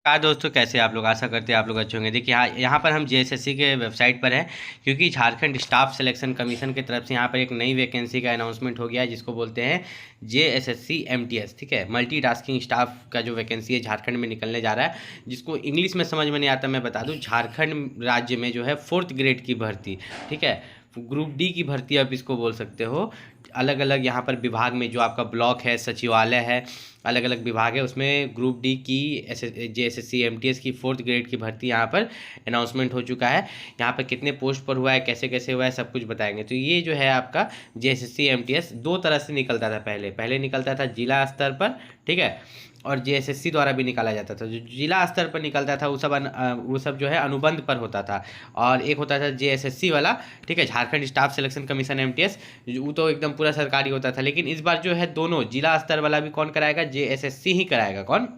हाँ दोस्तों, कैसे आप लोग? आशा करते हैं आप लोग अच्छे होंगे। देखिए यहाँ पर हम जेएसएससी के वेबसाइट पर हैं, क्योंकि झारखंड स्टाफ सिलेक्शन कमीशन की तरफ से यहाँ पर एक नई वैकेंसी का अनाउंसमेंट हो गया है, जिसको बोलते हैं जेएसएससी एमटीएस। ठीक है, मल्टीटास्किंग स्टाफ का जो वैकेंसी है झारखंड में निकलने जा रहा है, जिसको इंग्लिश में समझ में नहीं आता। मैं बता दूँ, झारखंड राज्य में जो है 4th ग्रेड की भर्ती, ठीक है, ग्रुप डी की भर्ती आप इसको बोल सकते हो। अलग अलग यहाँ पर विभाग में जो आपका ब्लॉक है, सचिवालय है, अलग अलग विभाग है, उसमें ग्रुप डी की जेएसएससी एमटीएस की 4th ग्रेड की भर्ती यहाँ पर अनाउंसमेंट हो चुका है। यहाँ पर कितने पोस्ट पर हुआ है, कैसे कैसे हुआ है, सब कुछ बताएंगे। तो ये जो है आपका जेएसएससी एमटीएस दो तरह से निकलता था। पहले निकलता था जिला स्तर पर, ठीक है, और जेएसएससी द्वारा भी निकाला जाता था। जो जिला स्तर पर निकलता था वो सब जो है अनुबंध पर होता था, और एक होता था जेएसएससी वाला, ठीक है, Jharkhand staff selection commission MTS, वो तो एकदम पूरा सरकारी होता था। लेकिन इस बार जो है दोनों जिला स्तर वाला भी कौन कराएगा? जेएसएससी ही कराएगा। कौन?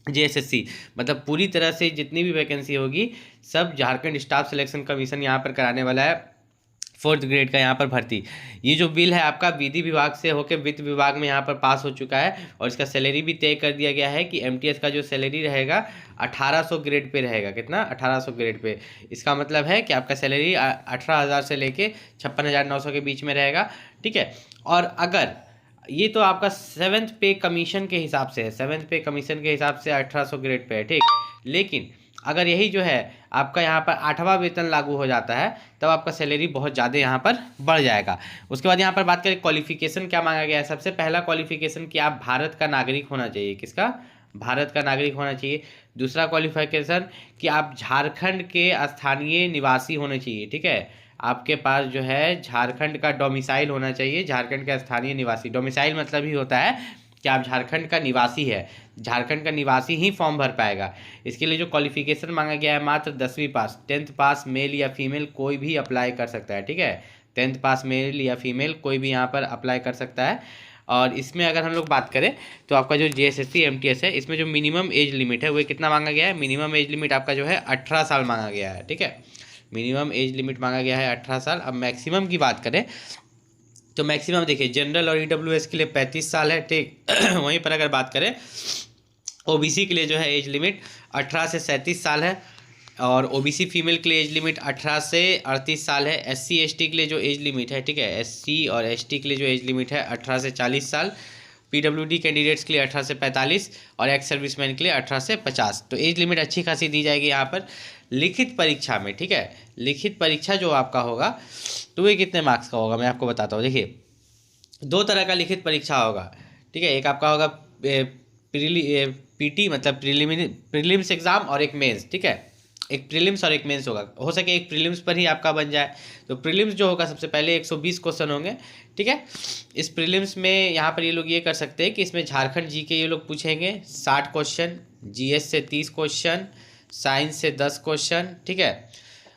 जेएसएससी। मतलब पूरी तरह से जितनी भी वैकेंसी होगी सब झारखंड स्टाफ सिलेक्शन कमीशन यहाँ पर कराने वाला है। 4th ग्रेड का यहाँ पर भर्ती। ये जो बिल है आपका विधि विभाग से होकर वित्त विभाग में यहाँ पर पास हो चुका है, और इसका सैलरी भी तय कर दिया गया है कि एमटीएस का जो सैलरी रहेगा 1800 ग्रेड पे रहेगा। कितना? 1800 ग्रेड पे। इसका मतलब है कि आपका सैलरी 18,000 से लेके 56,900 के बीच में रहेगा, ठीक है। और अगर ये तो आपका 7th पे कमीशन के हिसाब से है, 7th पे कमीशन के हिसाब से 1800 ग्रेड पे है, ठीक। लेकिन अगर यही जो है आपका यहाँ पर 8वां वेतन लागू हो जाता है, तब आपका सैलरी बहुत ज़्यादा यहाँ पर बढ़ जाएगा। उसके बाद यहाँ पर बात करें क्वालिफिकेशन क्या मांगा गया है। सबसे पहला क्वालिफिकेशन कि आप भारत का नागरिक होना चाहिए। किसका? भारत का नागरिक होना चाहिए। दूसरा क्वालिफिकेशन कि आप झारखंड के स्थानीय निवासी होने चाहिए, ठीक है। आपके पास जो है झारखंड का डोमिसाइल होना चाहिए, झारखंड का स्थानीय निवासी। डोमिसाइल मतलब ही होता है कि आप झारखंड का निवासी है, झारखंड का निवासी ही फॉर्म भर पाएगा। इसके लिए जो क्वालिफिकेशन मांगा गया है, मात्र 10वीं पास, 10th पास मेल या फीमेल कोई भी अप्लाई कर सकता है, ठीक है। 10th पास मेल या फीमेल कोई भी यहाँ पर अप्लाई कर सकता है। और इसमें अगर हम लोग बात करें तो आपका जो जेएसएससी एमटीएस है, इसमें जो मिनिमम एज लिमिट है वो कितना मांगा गया है? मिनिमम एज लिमिट आपका जो है 18 साल मांगा गया है, ठीक है। मिनिमम एज लिमिट मांगा गया है 18 साल। अब मैक्सिमम की बात करें तो मैक्सिमम देखिए जनरल और ईडब्ल्यूएस के लिए 35 साल है, ठीक। वहीं पर अगर बात करें ओबीसी के लिए जो है एज लिमिट 18 से 37 साल है, और ओबीसी फीमेल के लिए एज लिमिट 18 से 38 साल है। एससी एसटी के लिए जो एज लिमिट है, ठीक है, एससी और एसटी के लिए जो एज लिमिट है 18 से 40 साल। पीडब्ल्यूडी कैंडिडेट्स के लिए 18 से 45, और एक्स सर्विसमैन के लिए 18 से 50। तो एज लिमिट अच्छी खासी दी जाएगी यहाँ पर। लिखित परीक्षा में, ठीक है, लिखित परीक्षा जो आपका होगा तो ये कितने मार्क्स का होगा मैं आपको बताता हूँ। देखिए, दो तरह का लिखित परीक्षा होगा, ठीक है। एक आपका होगा पीटी मतलब प्रीलिम्स एग्जाम, और एक मेंस, ठीक है। एक प्रीलिम्स और एक मेंस होगा। हो सके एक प्रीलिम्स पर ही आपका बन जाए। तो प्रीलिम्स जो होगा सबसे पहले 120 क्वेश्चन होंगे, ठीक है। इस प्रीलिम्स में यहाँ पर ये लोग ये कर सकते हैं कि इसमें झारखंड जी के ये लोग पूछेंगे 60 क्वेश्चन, जीएस से 30 क्वेश्चन, साइंस से 10 क्वेश्चन, ठीक है,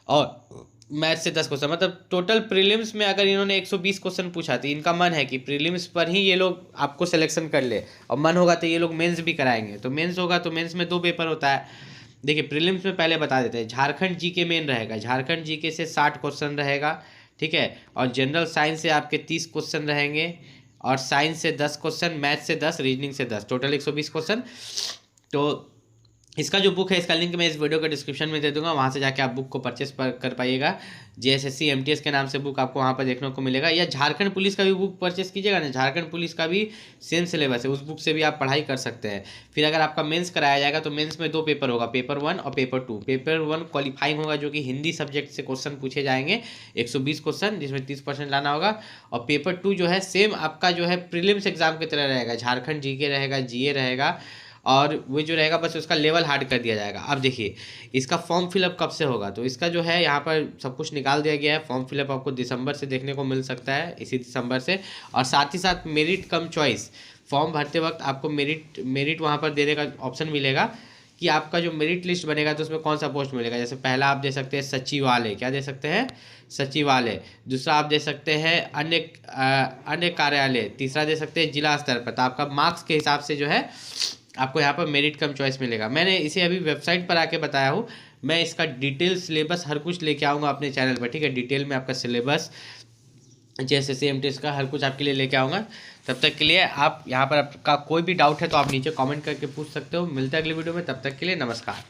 और मैथ से 10 क्वेश्चन। मतलब टोटल प्रीलिम्स में अगर इन्होंने 120 क्वेश्चन पूछा तो इनका मन है कि प्रीलिम्स पर ही ये लोग आपको सिलेक्शन कर ले, और मन होगा तो ये लोग मेंस भी कराएंगे। तो मेंस होगा तो मेंस में 2 पेपर होता है। देखिए, प्रीलिम्स में पहले बता देते हैं, झारखंड जीके मेन रहेगा, झारखंड जीके से 60 क्वेश्चन रहेगा, ठीक है। और जनरल साइंस से आपके 30 क्वेश्चन रहेंगे, और साइंस से 10 क्वेश्चन, मैथ से 10, रीजनिंग से 10, टोटल 120 क्वेश्चन। तो इसका जो बुक है, इसका लिंक मैं इस वीडियो के डिस्क्रिप्शन में दे दूंगा, वहाँ से जाके आप बुक को परचेस कर पाइएगा। जेएसएससी एमटीएस के नाम से बुक आपको वहाँ पर देखने को मिलेगा। या झारखंड पुलिस का भी बुक परचेस कीजिएगा ना, झारखंड पुलिस का भी सेम सिलेबस है, उस बुक से भी आप पढ़ाई कर सकते हैं। फिर अगर आपका मेंस कराया जाएगा तो मेंस में 2 पेपर होगा, पेपर 1 और पेपर 2। पेपर 1 क्वालिफाइंग होगा, जो कि हिंदी सब्जेक्ट से क्वेश्चन पूछे जाएंगे 120 क्वेश्चन, जिसमें 30% लाना होगा। और पेपर 2 जो है सेम आपका जो है प्रीलिम्स एग्जाम की तरह रहेगा, झारखंड जीके रहेगा, जीए रहेगा, और वो जो रहेगा बस उसका लेवल हार्ड कर दिया जाएगा। अब देखिए, इसका फॉर्म फिलअप कब से होगा, तो इसका जो है यहाँ पर सब कुछ निकाल दिया गया है। फॉर्म फिलअप आपको दिसंबर से देखने को मिल सकता है, इसी दिसंबर से। और साथ ही साथ मेरिट कम चॉइस, फॉर्म भरते वक्त आपको मेरिट वहाँ पर देने का ऑप्शन मिलेगा कि आपका जो मेरिट लिस्ट बनेगा तो उसमें कौन सा पोस्ट मिलेगा। जैसे पहला आप दे सकते हैं सचिवालय, क्या दे सकते हैं? सचिवालय। दूसरा आप दे सकते हैं अन्य कार्यालय। तीसरा दे सकते हैं जिला स्तर पर। तो आपका मार्क्स के हिसाब से जो है आपको यहाँ पर मेरिट कम चॉइस मिलेगा। मैंने इसे अभी वेबसाइट पर आके बताया हूँ, मैं इसका डिटेल सिलेबस हर कुछ लेके आऊँगा अपने चैनल पर, ठीक है। डिटेल में आपका सिलेबस JSSC MTS का हर कुछ आपके लिए लेके आऊँगा। तब तक के लिए आप यहाँ पर आपका कोई भी डाउट है तो आप नीचे कमेंट करके पूछ सकते हो। मिलते हैं अगली वीडियो में, तब तक के लिए नमस्कार।